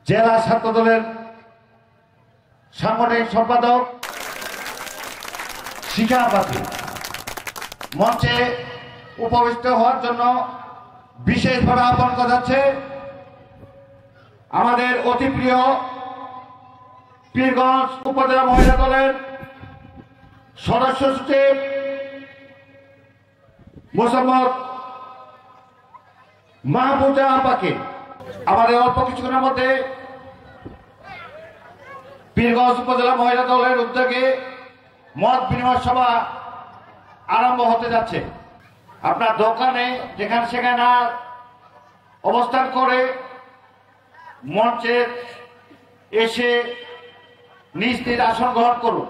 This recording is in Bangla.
জেলা ছাত্র দলের সাংগঠনিক সম্পাদক শিখা পাখি মঞ্চে উপবিষ্ট হওয়ার জন্য বিশেষভাবে আহ্বান করা যাচ্ছে। আমাদের অতি প্রিয় পীরগঞ্জ উপজেলা মহিলা দলের সদস্য সচিব মোসাম্মদ মাহবুজা আপাকে আমাদের অল্প কিছুক্ষণের মধ্যে পীরগঞ্জ উপজেলা মহিলা দলের উদ্যোগে মত বিনিময় সভা আরম্ভ হতে যাচ্ছে। আপনার দোকানে যেখানে সেখানে অবস্থান করে মঞ্চে এসে নিজ নিজ আসন গ্রহণ করুন।